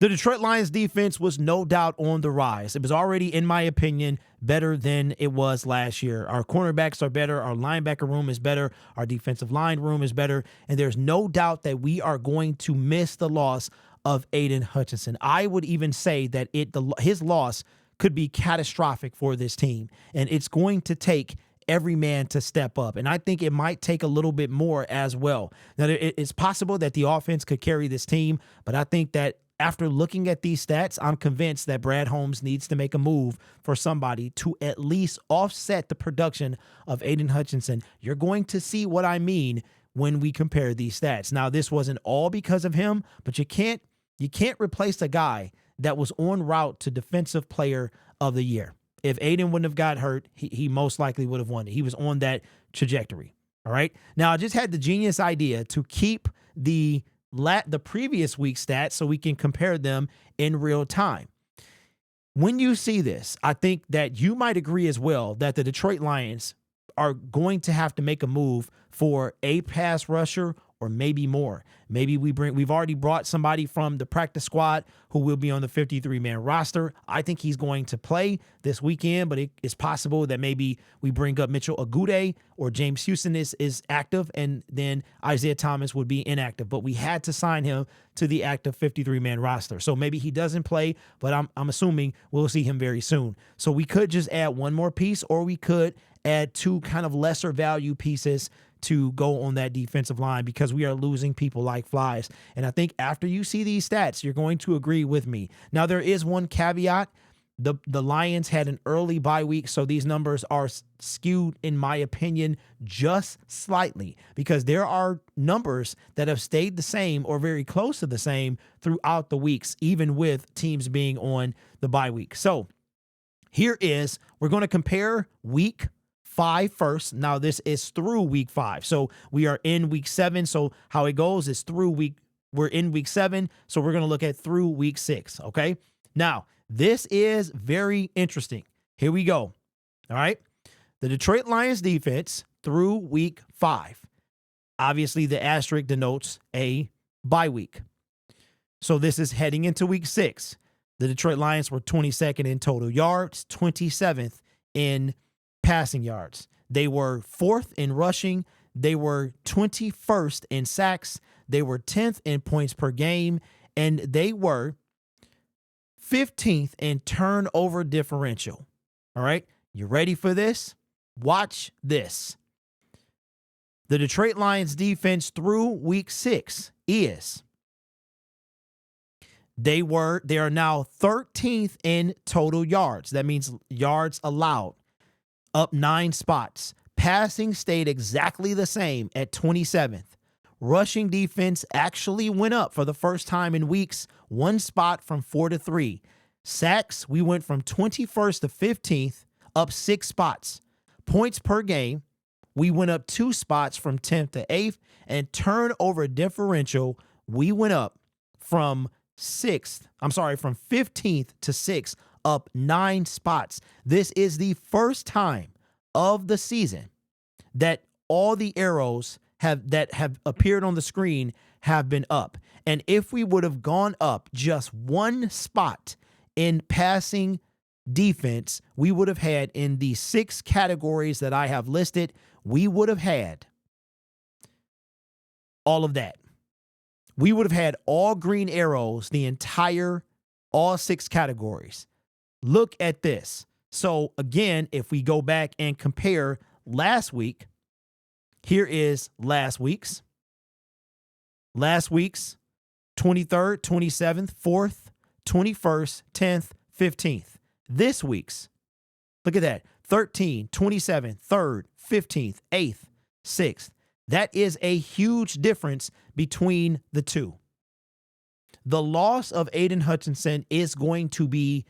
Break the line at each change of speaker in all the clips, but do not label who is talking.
The Detroit Lions defense was no doubt on the rise. It was already, in my opinion, better than it was last year. Our cornerbacks are better. Our linebacker room is better. Our defensive line room is better. And there's no doubt that we are going to miss the loss of Aidan Hutchinson. I would even say that his loss could be catastrophic for this team. And it's going to take every man to step up. And I think it might take a little bit more as well. Now, it's possible that the offense could carry this team, but I think that after looking at these stats, I'm convinced that Brad Holmes needs to make a move for somebody to at least offset the production of Aidan Hutchinson. You're going to see what I mean when we compare these stats. Now, this wasn't all because of him, but you can't replace a guy that was en route to Defensive Player of the Year. If Aidan wouldn't have got hurt, he most likely would have won it. He was on that trajectory. All right. Now, I just had the genius idea to keep the previous week's stats so we can compare them in real time. When you see this, I think that you might agree as well that the Detroit Lions are going to have to make a move for a pass rusher or maybe more. Maybe we've already brought somebody from the practice squad who will be on the 53-man roster. I think he's going to play this weekend, but it's possible that maybe we bring up Mitchell Agude or James Houston is active, and then Isaiah Thomas would be inactive. But we had to sign him to the active 53-man roster. So maybe he doesn't play, but I'm assuming we'll see him very soon. So we could just add one more piece, or we could add two kind of lesser value pieces to go on that defensive line because we are losing people like flies. And I think after you see these stats, you're going to agree with me. Now, there is one caveat. The Lions had an early bye week, so these numbers are skewed, in my opinion, just slightly because there are numbers that have stayed the same or very close to the same throughout the weeks, even with teams being on the bye week. So we're going to compare week 5 first. Now, this is through week 5. So we are in week 7. So how it goes is we're in week 7. So we're going to look at through week 6. Okay. Now, this is very interesting. Here we go. All right. The Detroit Lions defense through week 5. Obviously, the asterisk denotes a bye week. So this is heading into week 6. The Detroit Lions were 22nd in total yards, 27th in passing yards. They were 4th in rushing. They were 21st in sacks. They were 10th in points per game. And they were 15th in turnover differential. All right. You ready for this? Watch this. The Detroit Lions defense through week 6 is they are now 13th in total yards. That means yards allowed, up 9 spots. Passing stayed exactly the same at 27th. Rushing defense actually went up for the first time in weeks, 1 spot from 4 to 3. Sacks, we went from 21st to 15th, up 6 spots. Points per game, we went up 2 spots from 10th to 8th. And turnover differential, we went up from 15th to 6th, up 9 spots. This is the first time of the season that all the arrows that have appeared on the screen have been up. And if we would have gone up just 1 spot in passing defense, we would have had in the 6 categories that I have listed, we would have had all of that. We would have had all green arrows, all 6 categories. Look at this. So again, if we go back and compare last week, here is last week's. Last week's 23rd, 27th, 4th, 21st, 10th, 15th. This week's, look at that, 13, 27th, 3rd, 15th, 8th, 6th. That is a huge difference between the two. The loss of Aidan Hutchinson is going to be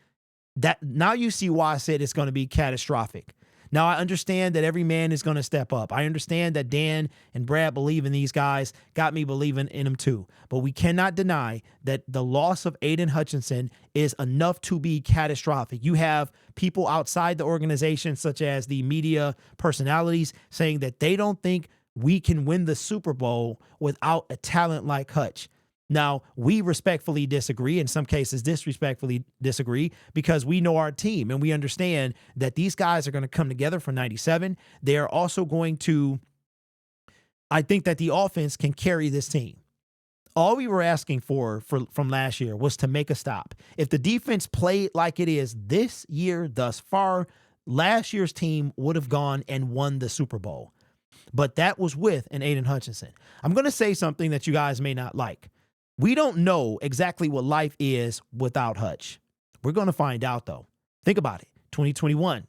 that. Now you see why I said it's going to be catastrophic. Now, I understand that every man is going to step up. I understand that Dan and Brad believe in these guys, got me believing in them too. But we cannot deny that the loss of Aidan Hutchinson is enough to be catastrophic. You have people outside the organization, such as the media personalities, saying that they don't think we can win the Super Bowl without a talent like Hutch. Now, we respectfully disagree, in some cases disrespectfully disagree, because we know our team and we understand that these guys are going to come together for 97. They are also going to, I think that the offense can carry this team. All we were asking for from last year was to make a stop. If the defense played like it is this year thus far, last year's team would have gone and won the Super Bowl. But that was with an Aidan Hutchinson. I'm going to say something that you guys may not like. We don't know exactly what life is without Hutch. We're going to find out, though. Think about it. 2021,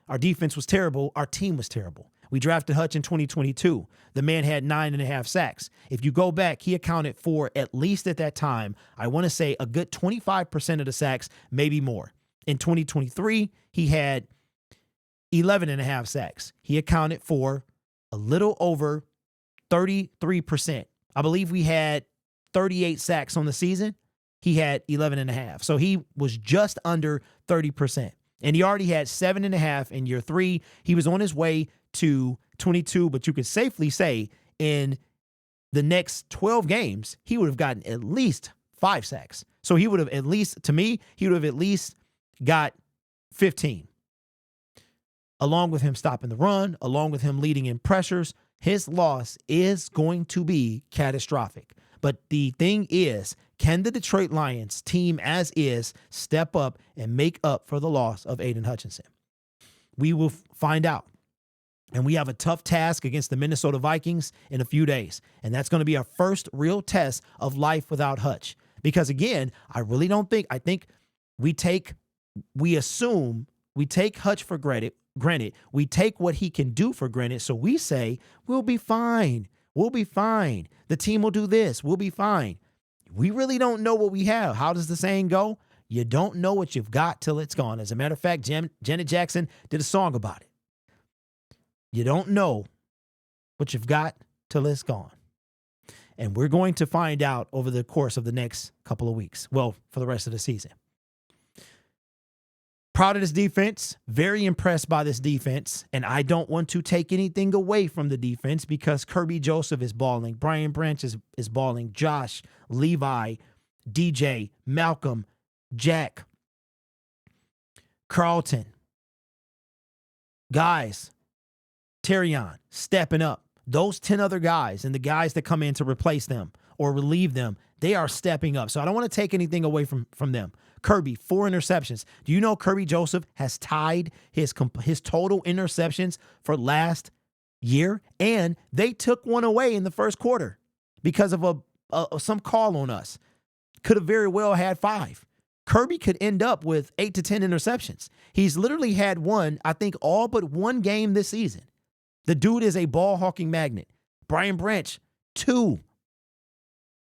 our defense was terrible. Our team was terrible. We drafted Hutch in 2022. The man had 9.5 sacks. If you go back, he accounted for, at least at that time, I want to say a good 25% of the sacks, maybe more. In 2023, he had 11.5 sacks. He accounted for a little over 33%. I believe we had 38 sacks on the season. He had 11.5. So he was just under 30%. And he already had 7.5 in year 3. He was on his way to 22, but you could safely say in the next 12 games, he would have gotten at least 5 sacks. So he would have at least, to me, he would have at least got 15. Along with him stopping the run, along with him leading in pressures, his loss is going to be catastrophic. But the thing is, can the Detroit Lions team as is step up and make up for the loss of Aidan Hutchinson? We will find out. And we have a tough task against the Minnesota Vikings in a few days. And that's going to be our first real test of life without Hutch. Because again, I think we assume we take Hutch for granted. We take what he can do for granted. So we say, we'll be fine. We'll be fine. The team will do this. We'll be fine. We really don't know what we have. How does the saying go? You don't know what you've got till it's gone. As a matter of fact, Janet Jackson did a song about it. You don't know what you've got till it's gone. And we're going to find out over the course of the next couple of weeks. Well, for the rest of the season. Proud of this defense, very impressed by this defense, and I don't want to take anything away from the defense because Kirby Joseph is balling, Brian Branch is balling, Josh, Levi, DJ, Malcolm, Jack, Carlton. Guys, Terrion stepping up. Those 10 other guys and the guys that come in to replace them or relieve them, they are stepping up. So I don't want to take anything away from them. Kirby, 4 interceptions. Do you know Kirby Joseph has tied his total interceptions for last year? And they took one away in the first quarter because of some call on us. Could have very well had 5. Kirby could end up with 8 to 10 interceptions. He's literally had one, I think all but one game this season. The dude is a ball hawking magnet. Brian Branch, 2.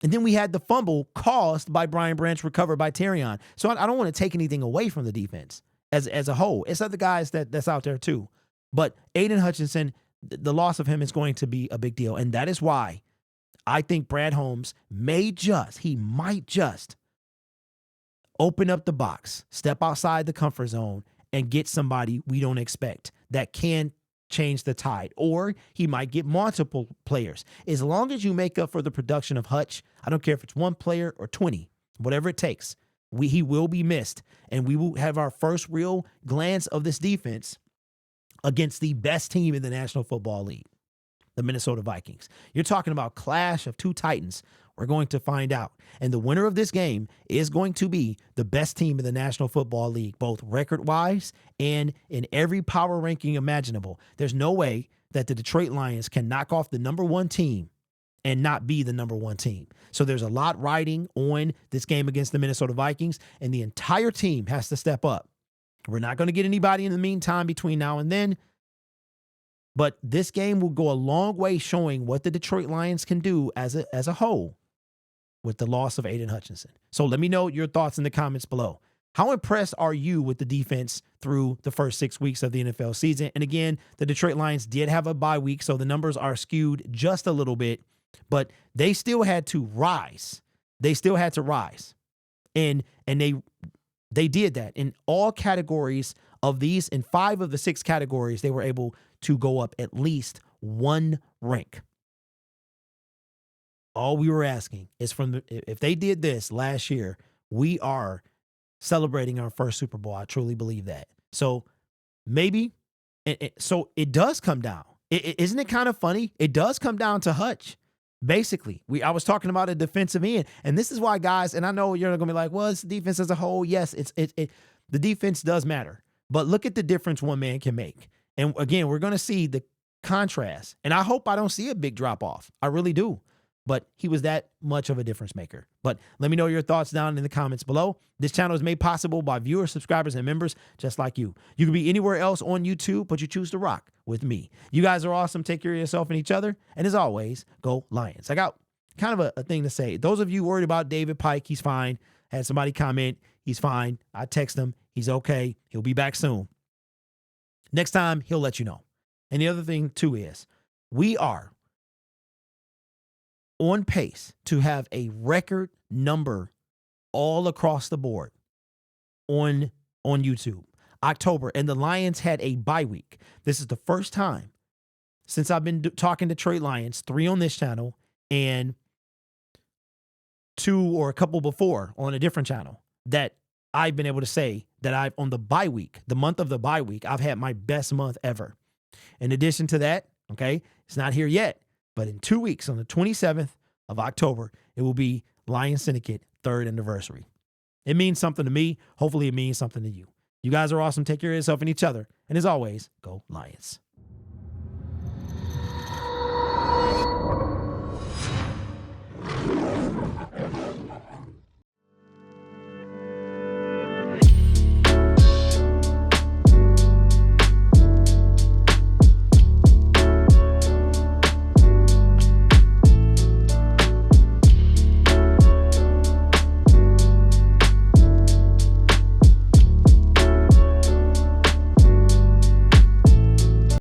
And then we had the fumble caused by Brian Branch, recovered by Terrion. So I don't want to take anything away from the defense as a whole. It's other guys that's out there too. But Aidan Hutchinson, the loss of him is going to be a big deal. And that is why I think Brad Holmes might just open up the box, step outside the comfort zone, and get somebody we don't expect that can change the tide. Or he might get multiple players. As long as you make up for the production of Hutch, I don't care if it's 1 player or 20, whatever it takes, he will be missed. And we will have our first real glance of this defense against the best team in the National Football League, the Minnesota Vikings. You're talking about clash of 2 titans. We're going to find out. And the winner of this game is going to be the best team in the National Football League, both record-wise and in every power ranking imaginable. There's no way that the Detroit Lions can knock off the number 1 team and not be the number 1 team. So there's a lot riding on this game against the Minnesota Vikings, and the entire team has to step up. We're not going to get anybody in the meantime between now and then, but this game will go a long way showing what the Detroit Lions can do as a whole with the loss of Aidan Hutchinson. So let me know your thoughts in the comments below. How impressed are you with the defense through the first 6 weeks of the NFL season? And again, the Detroit Lions did have a bye week, so the numbers are skewed just a little bit, but they still had to rise. They still had to rise. And they did that in all categories of these. In 5 of the 6 categories, they were able to go up at least 1 rank. All we were asking is if they did this last year, we are celebrating our first Super Bowl. I truly believe that. So maybe, so it does come down. Isn't it kind of funny? It does come down to Hutch. Basically, I was talking about a defensive end, and this is why, guys. And I know you're going to be like, "Well, it's the defense as a whole." Yes, the defense does matter, but look at the difference one man can make. And again, we're going to see the contrast, and I hope I don't see a big drop off. I really do. But he was that much of a difference maker. But let me know your thoughts down in the comments below. This channel is made possible by viewers, subscribers, and members just like you. You can be anywhere else on YouTube, but you choose to rock with me. You guys are awesome. Take care of yourself and each other. And as always, go Lions. I got kind of a thing to say. Those of you worried about David Pike, he's fine. Had somebody comment, he's fine. I text him, he's okay. He'll be back soon. Next time, he'll let you know. And the other thing, too, is we are on pace to have a record number all across the board on YouTube. October, and the Lions had a bye week. This is the first time since I've been talking to Trey Lions, 3 on this channel and 2 or a couple before on a different channel, that I've been able to say that I've, on the bye week, the month of the bye week, I've had my best month ever. In addition to that, okay, it's not here yet, but in 2 weeks, on the 27th of October, it will be Lions Syndicate 3rd anniversary. It means something to me. Hopefully it means something to you. You guys are awesome. Take care of yourself and each other. And as always, go Lions.